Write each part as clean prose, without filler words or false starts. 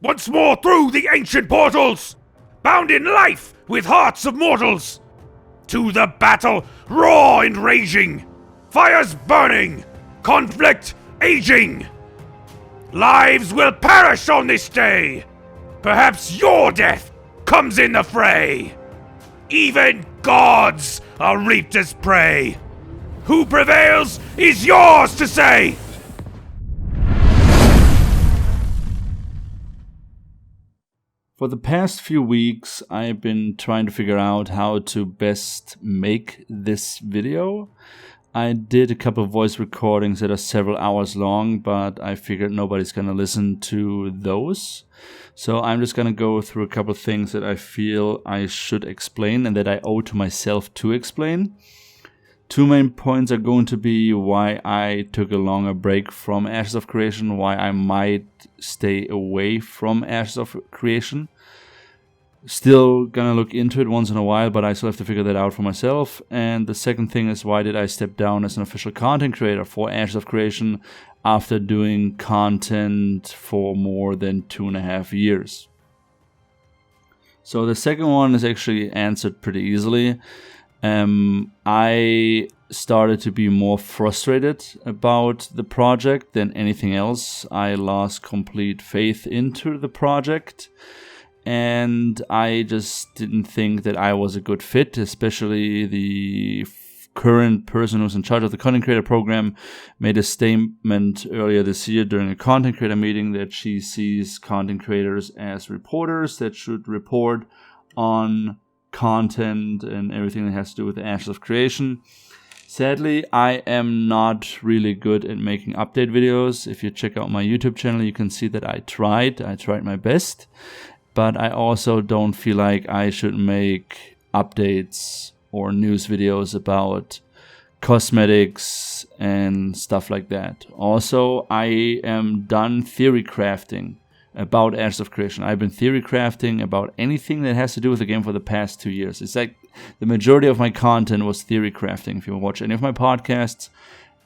once more through the ancient portals, bound in life with hearts of mortals. To the battle, raw and raging, fires burning, conflict aging. Lives will perish on this day. Perhaps your death comes in the fray. Even gods are reaped as prey. Who prevails is yours to say. For the past few weeks, I've been trying to figure out how to best make this video. I did a couple of voice recordings that are several hours long, but I figured nobody's gonna listen to those. So I'm just gonna go through a couple of things that I feel I should explain and that I owe to myself to explain. Two main points are going to be why I took a longer break from Ashes of Creation, why I might stay away from Ashes of Creation. Still gonna look into it once in a while, but I still have to figure that out for myself. And the second thing is, why did I step down as an official content creator for Ashes of Creation after doing content for more than 2.5 years? So the second one is actually answered pretty easily. I started to be more frustrated about the project than anything else. I lost complete faith into the project, and I just didn't think that I was a good fit, especially the current person who's in charge of the content creator program made a statement earlier this year during a content creator meeting that she sees content creators as reporters that should report on content and everything that has to do with the Ashes of Creation. Sadly, I am not really good at making update videos. If you check out my YouTube channel, you can see that I tried my best, but I also don't feel like I should make updates or news videos about cosmetics and stuff like that. Also, I am done theory crafting about Ashes of Creation. I've been theory crafting about anything that has to do with the game for the past 2 years. It's like the majority of my content was theory crafting. If you watch any of my podcasts,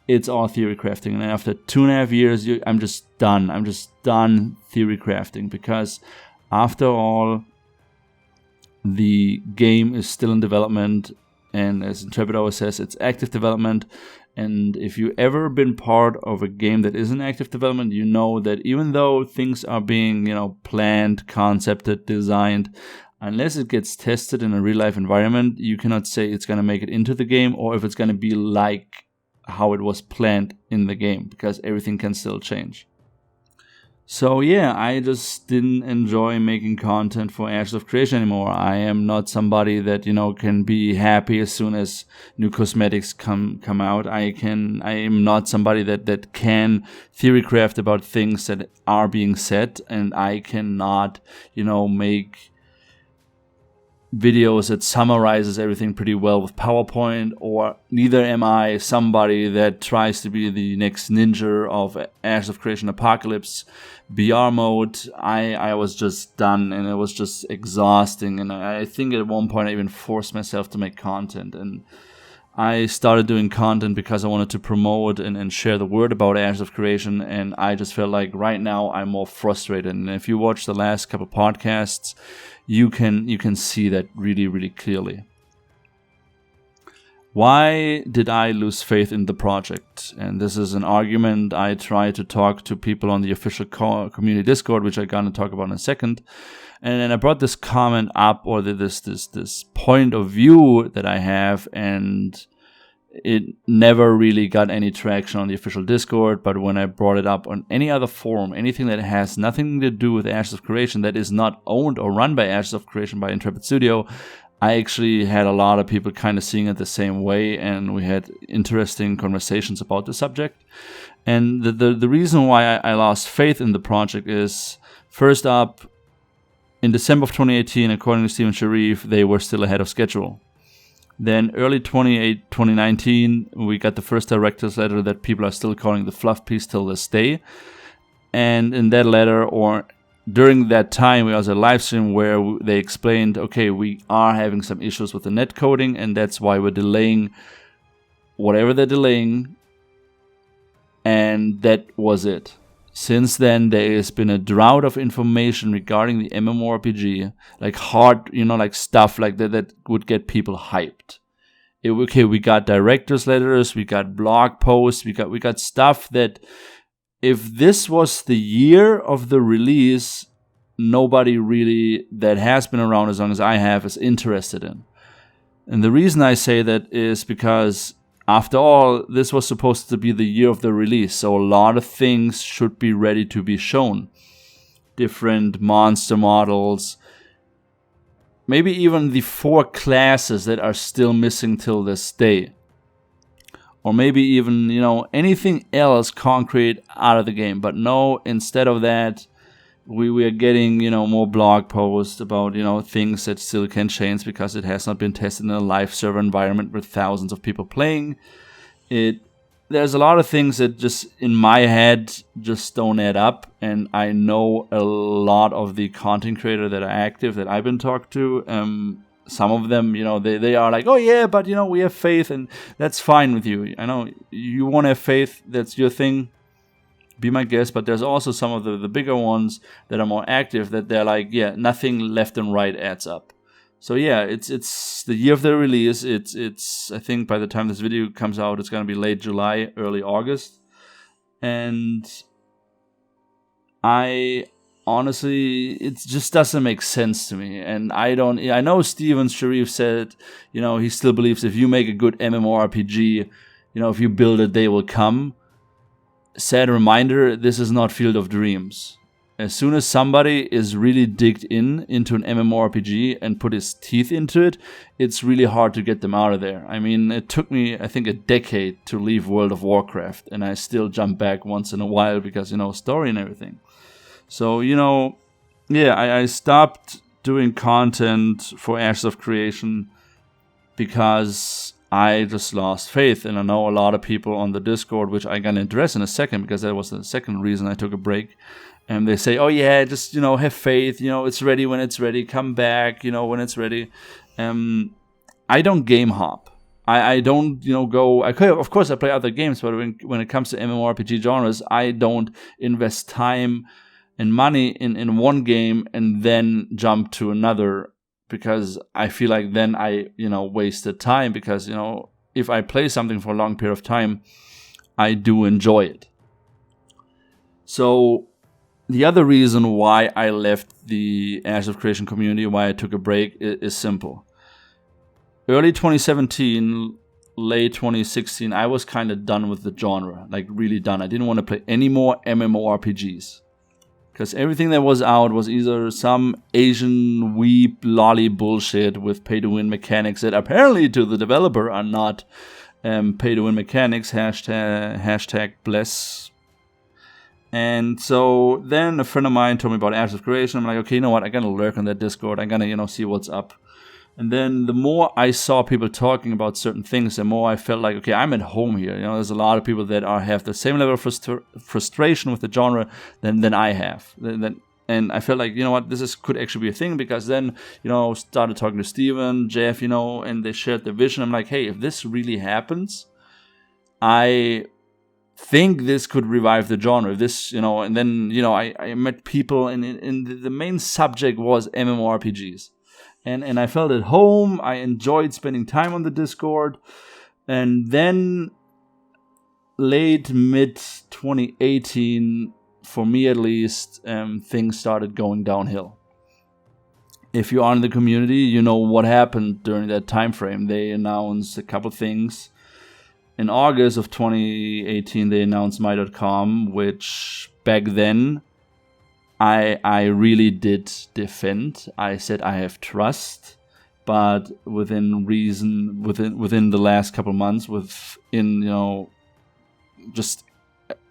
it's all theory crafting. And after 2.5 years, I'm just done. I'm just done theory crafting, because after all, the game is still in development, and as Intrepid always says, it's active development. And if you've ever been part of a game that is in active development, you know that even though things are being, planned, concepted, designed, unless it gets tested in a real-life environment, you cannot say it's going to make it into the game or if it's going to be like how it was planned in the game, because everything can still change. So yeah, I just didn't enjoy making content for Ashes of Creation anymore. I am not somebody that, can be happy as soon as new cosmetics come out. I am not somebody that can theory craft about things that are being said, and I cannot, make videos that summarizes everything pretty well with PowerPoint, or neither am I somebody that tries to be the next ninja of Ashes of Creation Apocalypse BR mode. I was just done, and it was just exhausting, and I think at one point I even forced myself to make content, and I started doing content because I wanted to promote and share the word about Ashes of Creation, and I just felt like right now I'm more frustrated. And if you watch the last couple podcasts, you can see that really, really clearly. Why did I lose faith in the project? And this is an argument I try to talk to people on the official community Discord, which I'm going to talk about in a second. And then I brought this comment up, or this point of view that I have, and it never really got any traction on the official Discord. But when I brought it up on any other forum, anything that has nothing to do with Ashes of Creation, that is not owned or run by Ashes of Creation by Intrepid Studio, I actually had a lot of people kind of seeing it the same way, and we had interesting conversations about the subject. And the reason why I lost faith in the project is, first up, in December of 2018, according to Steven Sharif, they were still ahead of schedule. Then early 2019, we got the first director's letter that people are still calling the fluff piece till this day. And in that letter, or during that time, we also had a live stream where they explained, okay, we are having some issues with the net coding, and that's why we're delaying whatever they're delaying. And that was it. since then, there has been a drought of information regarding the MMORPG, like hard, like stuff like that would get people hyped. We got director's letters, we got blog posts, we got stuff that if this was the year of the release, nobody really that has been around as long as I have is interested in. And the reason I say that is because, after all, this was supposed to be the year of the release, so a lot of things should be ready to be shown. Different monster models, maybe even the 4 classes that are still missing till this day. Or maybe even, anything else concrete out of the game. But no, instead of that, we are getting, more blog posts about, things that still can change because it has not been tested in a live server environment with thousands of people playing. There's a lot of things that just, in my head, just don't add up. And I know a lot of the content creators that are active that I've been talking to. Some of them, they are like, oh yeah, but, we have faith and that's fine with you. I know you want to have faith, that's your thing. Be my guest, but there's also some of the bigger ones that are more active that they're like, yeah, nothing left and right adds up. So yeah, it's the year of the release. It's I think by the time this video comes out, it's gonna be late July, early August, and I honestly, it just doesn't make sense to me. And I know Steven Sharif said, he still believes if you make a good MMORPG, if you build it, they will come. Sad reminder, this is not Field of Dreams. As soon as somebody is really digged into an MMORPG and put his teeth into it, it's really hard to get them out of there. I mean, it took me, I think, a decade to leave World of Warcraft, and I still jump back once in a while because, story and everything. So, I stopped doing content for Ashes of Creation because I just lost faith. And I know a lot of people on the Discord, which I'm going to address in a second because that was the second reason I took a break. And they say, oh yeah, just, have faith, it's ready when it's ready, come back, when it's ready. I don't game hop. I don't, go, of course I play other games, but when it comes to MMORPG genres, I don't invest time and money in one game and then jump to another, because I feel like then I, wasted time, because, if I play something for a long period of time, I do enjoy it. So the other reason why I left the Ashes of Creation community, why I took a break, is simple. Early 2017, late 2016, I was kind of done with the genre, like really done. I didn't want to play any more MMORPGs. Because everything that was out was either some Asian weep lolly bullshit with pay-to-win mechanics that apparently to the developer are not pay-to-win mechanics, hashtag bless. And so then a friend of mine told me about Ashes of Creation. I'm like, okay, you know what? I'm going to lurk on that Discord. I'm going to, see what's up. And then the more I saw people talking about certain things, the more I felt like, okay, I'm at home here. There's a lot of people that have the same level of frustration with the genre than I have. And I felt like, this could actually be a thing, because then, started talking to Steven, Jeff, and they shared the vision. I'm like, hey, if this really happens, I think this could revive the genre. If this, and then, I met people, and the main subject was MMORPGs. And I felt at home. I enjoyed spending time on the Discord. And then late mid-2018, for me at least, things started going downhill. If you are in the community, you know what happened during that time frame. They announced a couple things. In August of 2018, they announced My.com, which back then I really did defend. I said I have trust, but within the last couple months, just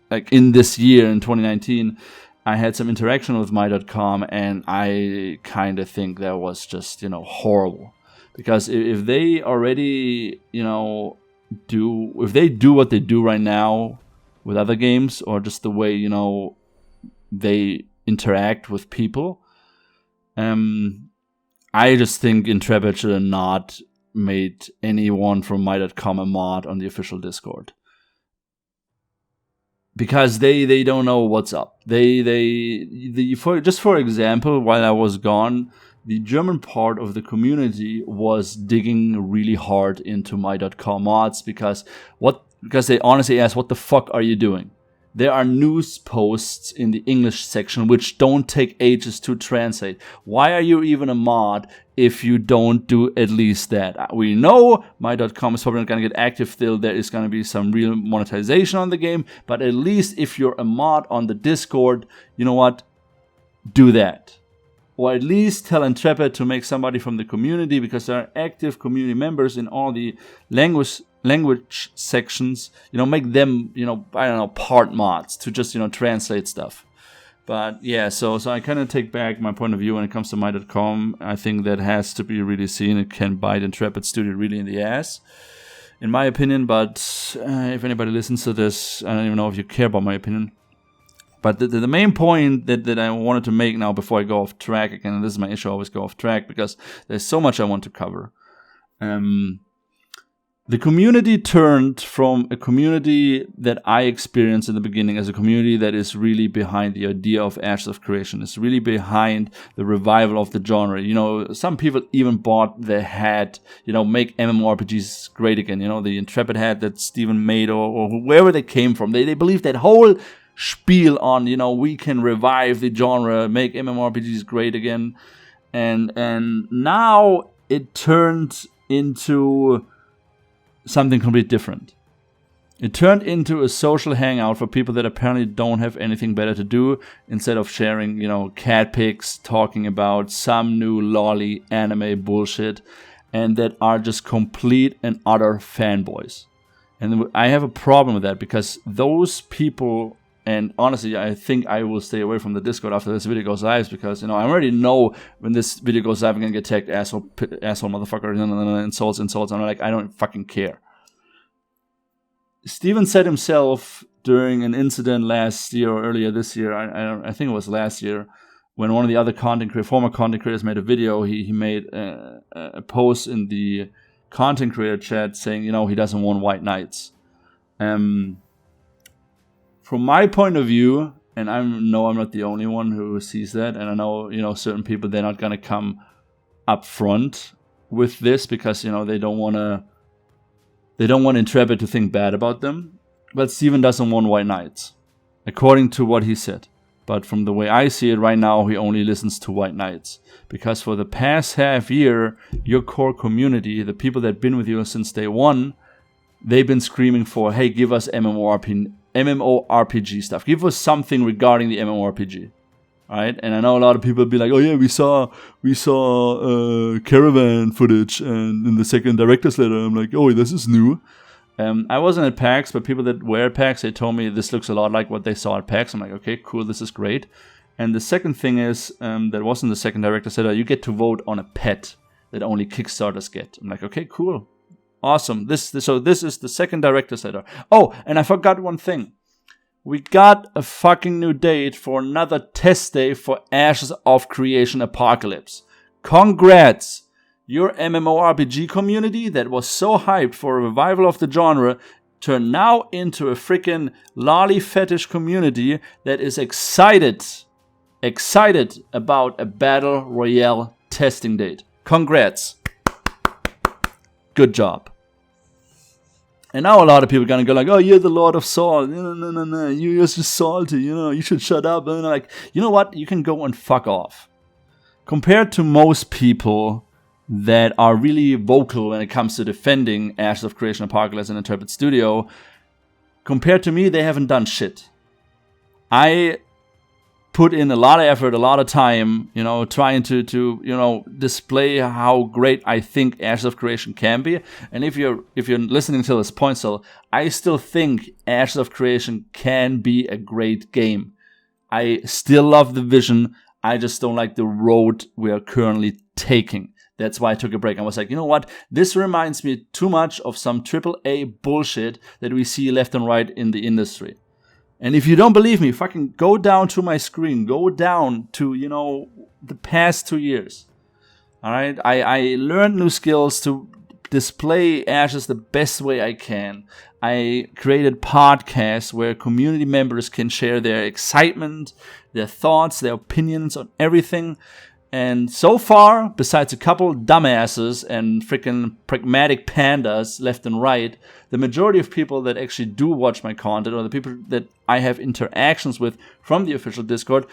like in this year in 2019, I had some interaction with My.com, and I kind of think that was just horrible, because if they already if they do what they do right now with other games, or just the way they interact with people, I just think Intrepid should have not made anyone from My.com a mod on the official Discord. because they don't know what's up. For example, while I was gone, the German part of the community was digging really hard into my.com mods because they honestly asked, what the fuck are you doing? There are news posts in the English section which don't take ages to translate. Why are you even a mod if you don't do at least that? We know my.com is probably not going to get active still. There is going to be some real monetization on the game. But at least if you're a mod on the Discord, you know what? Do that. Or at least tell Intrepid to make somebody from the community, because there are active community members in all the language sections, make them, part mods to just, translate stuff. But yeah, so I kind of take back my point of view when it comes to my.com. I think that has to be really seen. It can bite Intrepid Studio really in the ass, in my opinion. But if anybody listens to this, I don't even know if you care about my opinion. But the main point that I wanted to make now before I go off track again, and this is my issue, I always go off track because there's so much I want to cover. The community turned from a community that I experienced in the beginning as a community that is really behind the idea of Ashes of Creation. It's really behind the revival of the genre. Some people even bought the hat, make MMORPGs great again. The Intrepid hat that Steven made or wherever they came from. They believe that whole spiel on, we can revive the genre, make MMORPGs great again. And now it turned into something completely different. It turned into a social hangout for people that apparently don't have anything better to do instead of sharing, cat pics, talking about some new lolly anime bullshit, and that are just complete and utter fanboys. And I have a problem with that because those people, and honestly, I think I will stay away from the Discord after this video goes live because, I already know when this video goes live, I'm going to get tagged asshole motherfucker, insults. And I'm like, I don't fucking care. Steven said himself during an incident last year or earlier this year, I think it was last year, when one of the other former content creators made a video, he made a post in the content creator chat saying, he doesn't want white knights. From my point of view, and I know I'm not the only one who sees that, and I know, certain people, they're not going to come up front with this because, they don't want Intrepid to think bad about them. But Steven doesn't want white knights, according to what he said. But from the way I see it right now, he only listens to white knights. Because for the past half year, your core community, the people that have been with you since day one, they've been screaming for, hey, give us MMORPG stuff. Give us something regarding the MMORPG. Right? And I know a lot of people be like, oh yeah, we saw caravan footage and in the second director's letter. I'm like, oh, this is new. I wasn't at PAX, but people that were at PAX, they told me this looks a lot like what they saw at PAX. I'm like, okay, cool, this is great. And the second thing is, that wasn't the second director's letter, you get to vote on a pet that only Kickstarters get. I'm like, okay, cool. Awesome. So this is the second director's letter. Oh, and I forgot one thing. We got a fucking new date for another test day for Ashes of Creation Apocalypse. Congrats! Your MMORPG community that was so hyped for a revival of the genre turned now into a freaking lolly fetish community that is excited about a battle royale testing date. Congrats. Good job. And now a lot of people are going to go like, oh, you're the Lord of Salt. No. You're just salty. You should shut up. And like, you know what? You can go and fuck off. Compared to most people that are really vocal when it comes to defending Ashes of Creation Apocalypse and Intrepid Studio, compared to me, they haven't done shit. I put in a lot of effort, a lot of time, trying to display how great I think Ashes of Creation can be. And if you're listening to this point still, I still think Ashes of Creation can be a great game. I still love the vision. I just don't like the road we are currently taking. That's why I took a break. I was like, you know what? This reminds me too much of some AAA bullshit that we see left and right in the industry. And if you don't believe me, fucking go down to my screen. Go down to, the past 2 years. All right? I learned new skills to display Ashes the best way I can. I created podcasts where community members can share their excitement, their thoughts, their opinions on everything. And so far, besides a couple dumbasses and freaking pragmatic pandas left and right, the majority of people that actually do watch my content, or the people that I have interactions with from the official Discord,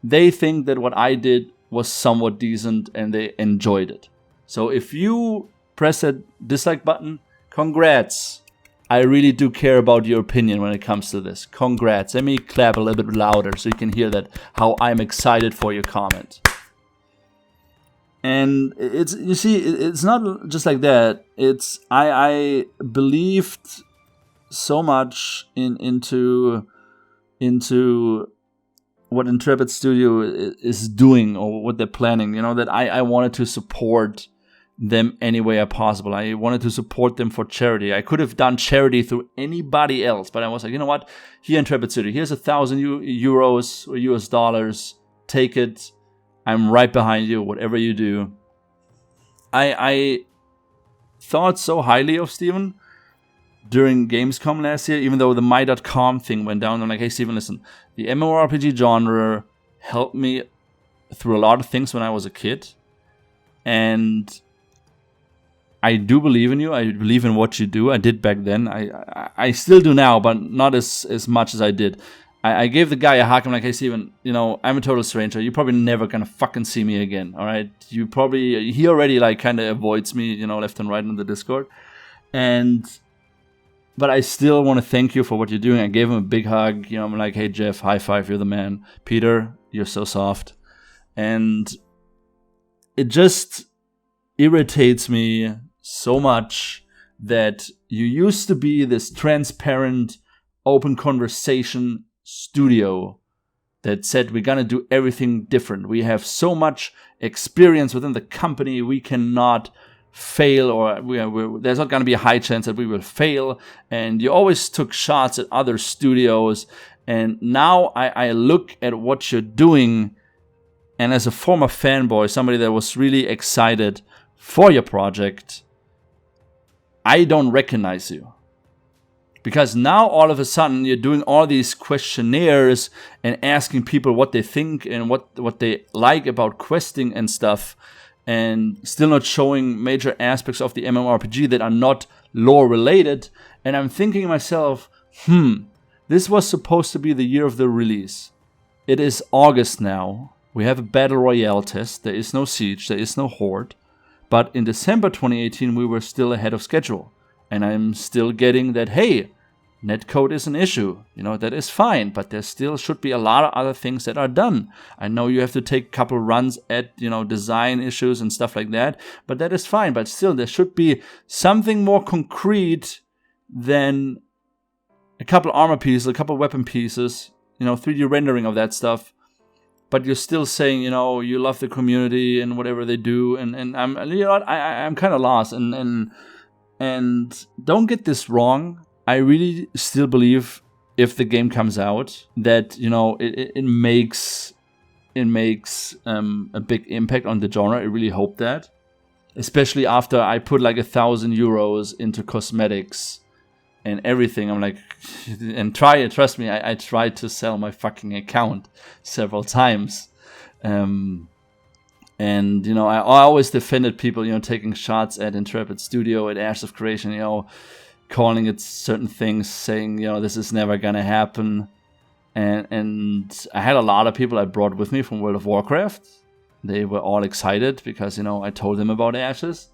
they think that what I did was somewhat decent and they enjoyed it. So if you press that dislike button, congrats. I really do care about your opinion when it comes to this. Congrats. Let me clap a little bit louder so you can hear that, how I'm excited for your comment. And it's not just like that. It's I believed so much into what Intrepid Studio is doing or what they're planning. That I wanted to support them any way possible. I wanted to support them for charity. I could have done charity through anybody else, but I was like, you know what? Here, Intrepid Studio, here's 1,000 euros or US dollars. Take it. I'm right behind you, whatever you do. I thought so highly of Steven during Gamescom last year, even though the my.com thing went down. I'm like, hey, Steven, listen, the MMORPG genre helped me through a lot of things when I was a kid. And I do believe in you. I believe in what you do. I did back then. I still do now, but not as much as I did. I gave the guy a hug. I'm like, hey, Steven, I'm a total stranger. You're probably never gonna fucking see me again, all right? He already like kind of avoids me, left and right in the Discord. But I still want to thank you for what you're doing. I gave him a big hug. I'm like, hey, Jeff, high five, you're the man. Peter, you're so soft. And it just irritates me so much that you used to be this transparent, open conversation studio that said we're going to do everything different. We have so much experience within the company, we cannot fail, or there's not going to be a high chance that we will fail. And you always took shots at other studios. And now I look at what you're doing, and as a former fanboy, somebody that was really excited for your project, I don't recognize you. Because now all of a sudden you're doing all these questionnaires and asking people what they think and what they like about questing and stuff, and still not showing major aspects of the MMORPG that are not lore related. And I'm thinking to myself, this was supposed to be the year of the release. It is August now. We have a Battle Royale test. There is no Siege. There is no Horde. But in December 2018, we were still ahead of schedule. And I'm still getting that, hey, netcode is an issue. That is fine. But there still should be a lot of other things that are done. I know you have to take a couple runs at, design issues and stuff like that. But that is fine. But still, there should be something more concrete than a couple armor pieces, a couple weapon pieces, 3D rendering of that stuff. But you're still saying, you love the community and whatever they do. And I'm, I'm kind of lost. And don't get this wrong. I really still believe if the game comes out that, it makes a big impact on the genre. I really hope that. Especially after I put like 1,000 euros into cosmetics and everything. I'm like, and trust me, I tried to sell my fucking account several times. And, I always defended people, taking shots at Intrepid Studio, at Ashes of Creation, calling it certain things, saying, this is never gonna happen. And I had a lot of people I brought with me from World of Warcraft. They were all excited because, I told them about Ashes.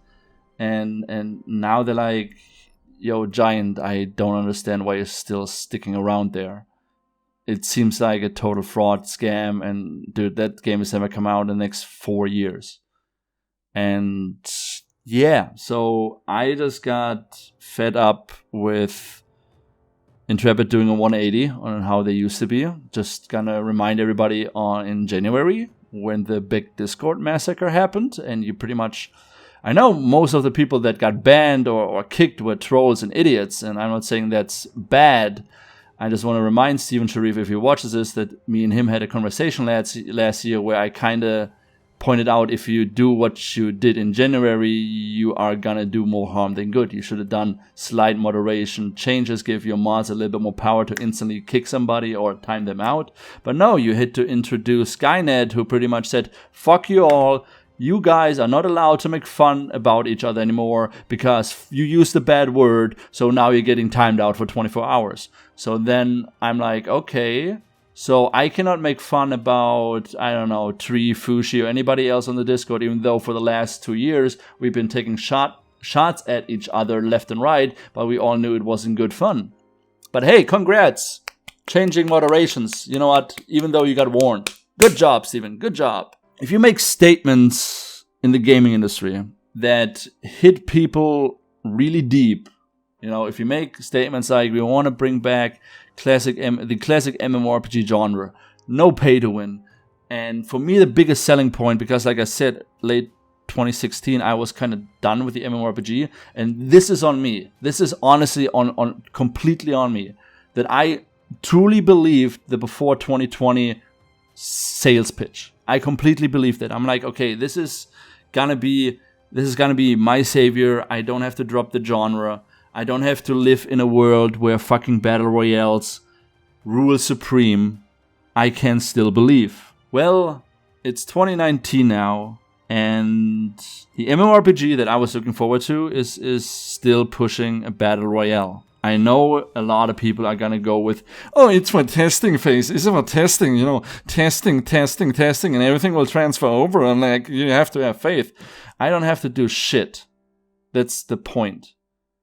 And now they're like, yo, Giant, I don't understand why you're still sticking around there. It seems like a total fraud scam, and dude, that game is never come out in the next 4 years. And yeah, so I just got fed up with Intrepid doing a 180 on how they used to be. Just gonna remind everybody in January when the big Discord massacre happened, and you pretty much, I know most of the people that got banned or kicked were trolls and idiots, and I'm not saying that's bad. I just want to remind Steven Sharif, if he watches this, that me and him had a conversation last year where I kind of pointed out, if you do what you did in January, you are gonna do more harm than good. You should have done slight moderation changes, give your mods a little bit more power to instantly kick somebody or time them out. But no, you had to introduce Skynet, who pretty much said, fuck you all. You guys are not allowed to make fun about each other anymore because you used a bad word, so now you're getting timed out for 24 hours. So then I'm like, okay, so I cannot make fun about, I don't know, Tree, Fushi, or anybody else on the Discord, even though for the last 2 years we've been taking shots at each other left and right, but we all knew it wasn't good fun. But hey, congrats! Changing moderations. You know what? Even though you got warned. Good job, Steven. Good job. If you make statements in the gaming industry that hit people really deep, you know, if you make statements like, we want to bring back the classic MMORPG genre, no pay to win. And for me, the biggest selling point, because like I said, late 2016, I was kind of done with the MMORPG, and this is on me. This is honestly on completely on me, that I truly believed the before 2020 sales pitch. I completely believe that. I'm like, okay, this is gonna be my savior. I don't have to drop the genre. I don't have to live in a world where fucking battle royales rule supreme. I can still believe. Well, it's 2019 now, and the MMORPG that I was looking forward to is still pushing a battle royale. I know a lot of people are gonna go with, oh, it's for testing phase. It's for testing, you know, testing, and everything will transfer over. And like, you have to have faith. I don't have to do shit. That's the point.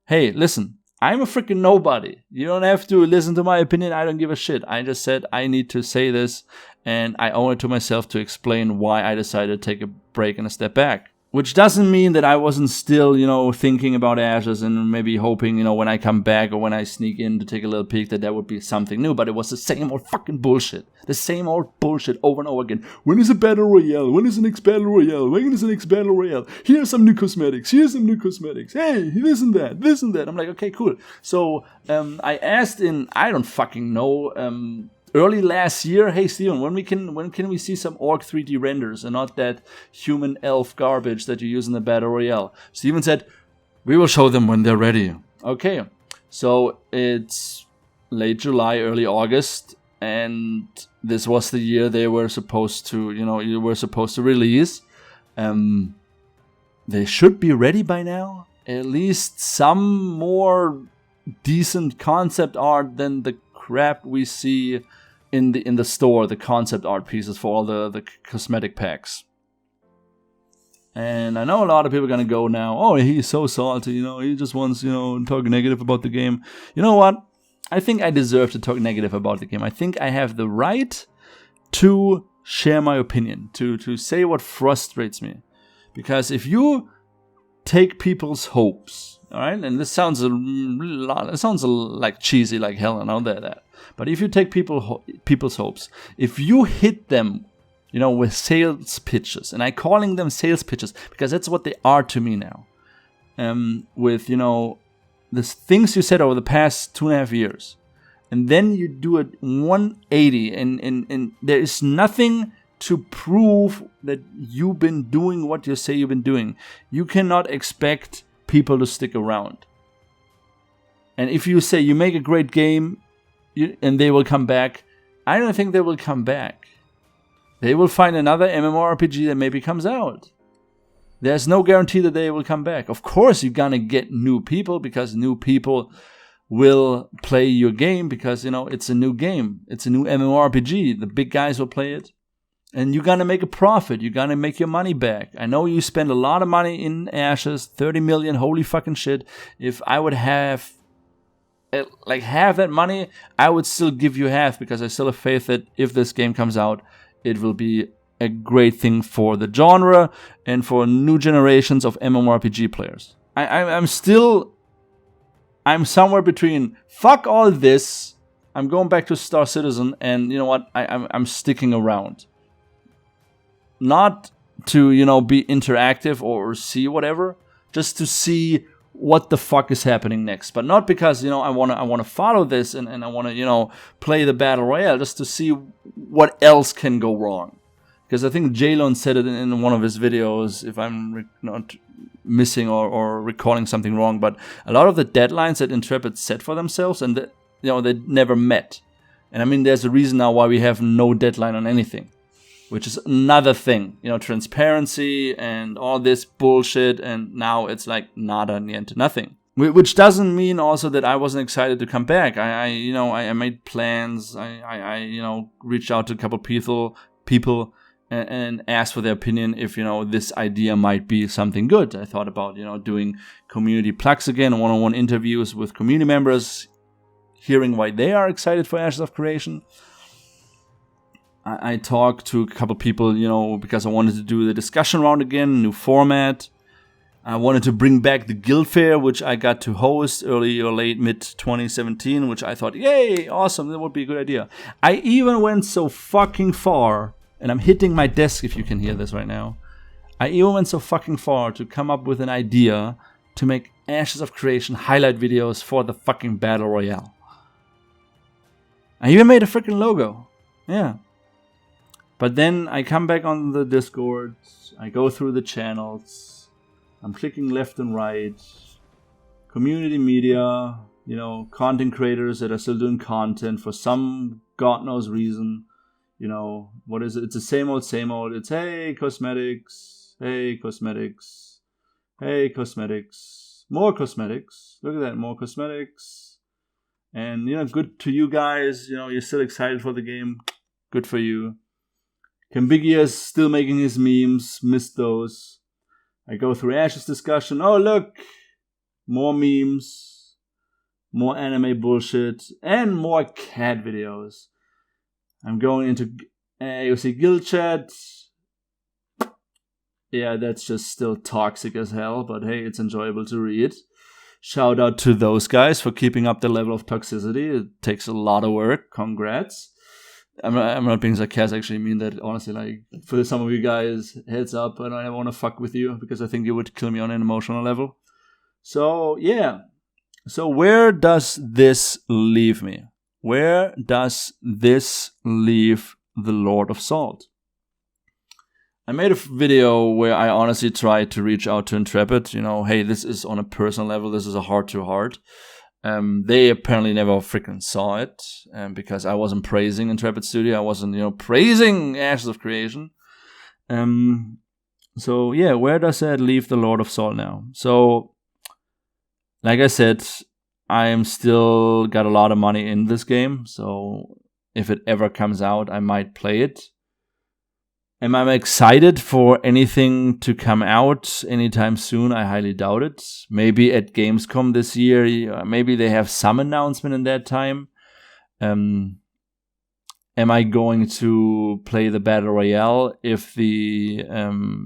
Hey, listen, I'm a freaking nobody. You don't have to listen to my opinion. I don't give a shit. I just said I need to say this, and I owe it to myself to explain why I decided to take a break and a step back. Which doesn't mean that I wasn't still, you know, thinking about Ashes and maybe hoping, you know, when I come back or when I sneak in to take a little peek that there would be something new. But it was the same old fucking bullshit. The same old bullshit over and over again. When is a battle royale? When is the next battle royale? When is the next battle royale? Here's some new cosmetics. Here's some new cosmetics. Hey, this and that. This and that. I'm like, okay, cool. So I asked in, I don't fucking know, early last year, hey Steven, when can we see some orc 3D renders and not that human elf garbage that you use in the battle royale? Steven said, we will show them when they're ready. Okay, so it's late July, early August, and this was the year they were supposed to, release. They should be ready by now. At least some more decent concept art than the crap we see in the store, the concept art pieces for all the cosmetic packs. And I know a lot of people are gonna go now, oh, he's so salty, you know, he just wants, you know, talk negative about the game. You know what? I think I deserve to talk negative about the game. I think I have the right to share my opinion, to say what frustrates me. Because if you take people's hopes, all right, and this sounds like cheesy like hell, and I know that. But if you take people's hopes, if you hit them, you know, with sales pitches, and I'm calling them sales pitches because that's what they are to me now, with, you know, the things you said over the past 2.5 years, and then you do it 180, and there is nothing to prove that you've been doing what you say you've been doing. You cannot expect people to stick around. And if you say you make a great game and they will come back, I don't think they will come back. They will find another MMORPG that maybe comes out. There's no guarantee that they will come back. Of course, you're gonna get new people because new people will play your game because, you know, it's a new game. It's a new MMORPG. The big guys will play it. And you're gonna make a profit. You're gonna make your money back. I know you spend a lot of money in Ashes, 30 million, holy fucking shit. If I would have like half that money, I would still give you half because I still have faith that if this game comes out, it will be a great thing for the genre and for new generations of MMORPG players. I'm somewhere between fuck all this, I'm going back to Star Citizen, and you know what, I'm sticking around. Not to, you know, be interactive or see whatever, just to see what the fuck is happening next. But not because, you know, I wanna follow this and I wanna, you know, play the battle royale, just to see what else can go wrong. Because I think Jalon said it in one of his videos, if I'm not missing or recalling something wrong, but a lot of the deadlines that Intrepid set for themselves, and they never met. And I mean, there's a reason now why we have no deadline on anything, which is another thing. Transparency and all this bullshit, and now it's like nada in the end, nothing. Which doesn't mean also that I wasn't excited to come back. I made plans. I reached out to a couple people and asked for their opinion if this idea might be something good. I thought about doing community plugs again, one-on-one interviews with community members, hearing why they are excited for Ashes of Creation. I talked to a couple people, because I wanted to do the discussion round again, new format. I wanted to bring back the Guild Fair, which I got to host early or late mid-2017, which I thought, yay, awesome, that would be a good idea. I even went so fucking far, and I'm hitting my desk if you can hear this right now. I even went so fucking far to come up with an idea to make Ashes of Creation highlight videos for the fucking Battle Royale. I even made a freaking logo. Yeah. But then I come back on the Discord, I go through the channels, I'm clicking left and right, community media, content creators that are still doing content for some God knows reason. What is it? It's the same old. It's hey cosmetics, hey cosmetics, hey cosmetics, more cosmetics. Look at that, more cosmetics. And good to you guys. You're still excited for the game. Good for you. Cambigius still making his memes. Missed those. I go through Ash's discussion. Oh look, more memes, more anime bullshit, and more cat videos. I'm going into AOC Guild Chat. Yeah, that's just still toxic as hell, but hey, it's enjoyable to read. Shout out to those guys for keeping up the level of toxicity. It takes a lot of work. Congrats. I'm not being sarcastic. I actually mean that honestly. Like, for some of you guys, heads up, I don't want to fuck with you because I think you would kill me on an emotional level. So yeah. So where does this leave me? Where does this leave the Lord of Salt? I made a video where I honestly tried to reach out to Intrepid. Hey, this is on a personal level. This is a heart-to-heart. They apparently never freaking saw it because I wasn't praising Intrepid Studio. I wasn't, praising Ashes of Creation. So, yeah, where does that leave the Lord of Salt now? So, like I said, I am still got a lot of money in this game. So, if it ever comes out, I might play it. Am I excited for anything to come out anytime soon? I highly doubt it. Maybe at Gamescom this year, maybe they have some announcement in that time. Am I going to play the Battle Royale if the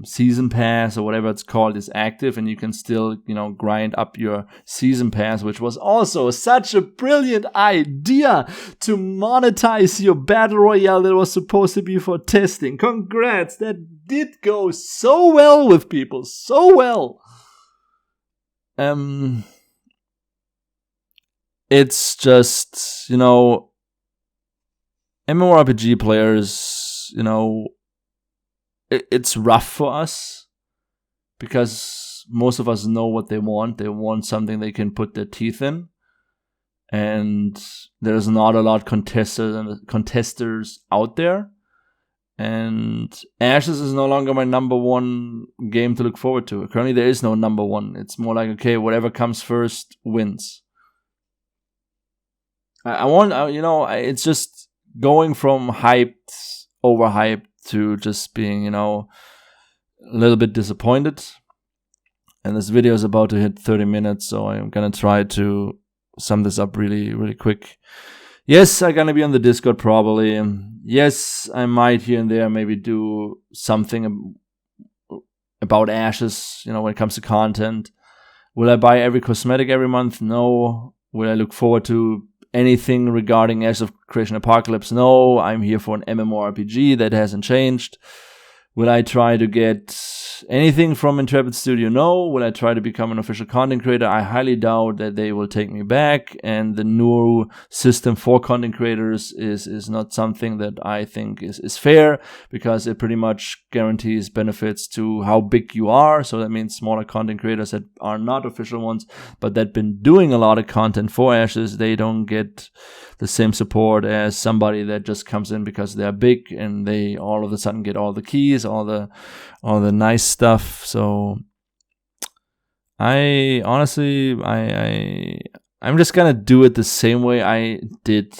Season Pass or whatever it's called is active and you can still, grind up your Season Pass, which was also such a brilliant idea to monetize your Battle Royale that was supposed to be for testing. Congrats! That did go so well with people. So well. It's just, MMORPG players, it's rough for us because most of us know what they want. They want something they can put their teeth in, and there's not a lot contesters out there. And Ashes is no longer my number one game to look forward to. Currently, there is no number one. It's more like, okay, whatever comes first wins. It's just going from overhyped to just being, a little bit disappointed. And this video is about to hit 30 minutes, so I'm gonna try to sum this up really, really quick. Yes, I'm gonna be on the Discord probably. Yes, I might here and there maybe do something about Ashes, when it comes to content. Will I buy every cosmetic every month? No. Will I look forward to anything regarding Ashes of Creation Apocalypse? No. I'm here for an MMORPG. That hasn't changed. Will I try to get anything from Intrepid Studio? No. Will I try to become an official content creator? I highly doubt that they will take me back. And the new system for content creators is not something that I think is fair, because it pretty much guarantees benefits to how big you are. So that means smaller content creators that are not official ones, but that been doing a lot of content for Ashes, they don't get the same support as somebody that just comes in because they're big and they all of a sudden get all the keys, all the nice stuff. So I honestly, I'm just gonna do it the same way I did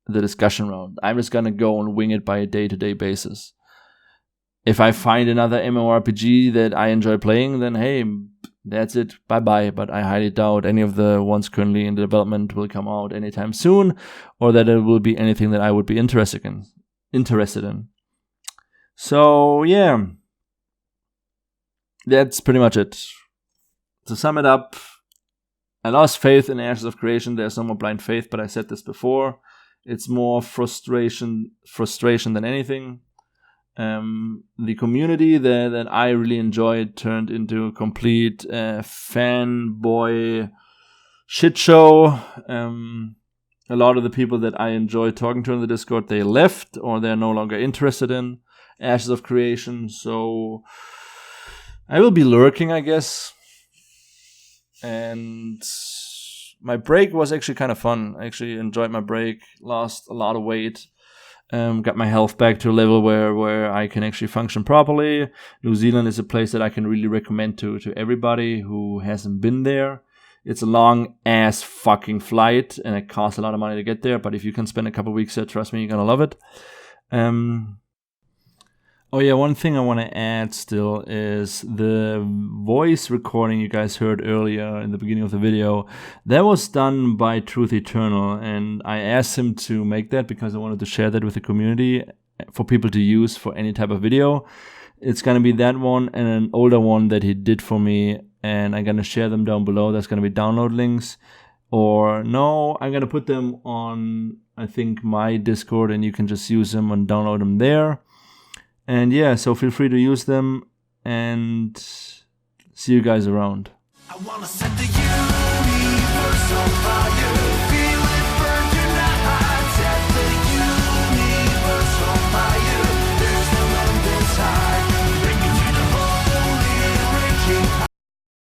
the discussion round. I'm just gonna go and wing it by a day-to-day basis. If I find another MMORPG that I enjoy playing, then hey, that's it, bye-bye. But I highly doubt any of the ones currently in development will come out anytime soon, or that it will be anything that I would be interested in. So yeah, that's pretty much it. To sum it up, I lost faith in Ashes of Creation. There's no more blind faith, but I said this before. It's more frustration than anything. The community that I really enjoyed turned into a complete fanboy shit show. A lot of the people that I enjoyed talking to in the Discord, they left, or they're no longer interested in Ashes of Creation. So I will be lurking, I guess. And my break was actually kind of fun. I actually enjoyed my break, lost a lot of weight. Got my health back to a level where I can actually function properly. New Zealand is a place that I can really recommend to everybody who hasn't been there. It's a long ass fucking flight and it costs a lot of money to get there. But if you can spend a couple weeks there, trust me, you're gonna love it. Oh yeah, one thing I want to add still is the voice recording you guys heard earlier in the beginning of the video. That was done by Truth Eternal, and I asked him to make that because I wanted to share that with the community for people to use for any type of video. It's going to be that one and an older one that he did for me, and I'm going to share them down below. That's going to be download links. Or no, I'm going to put them on, I think, my Discord, and you can just use them and download them there. And yeah, so feel free to use them, and see you guys around. I wanna set the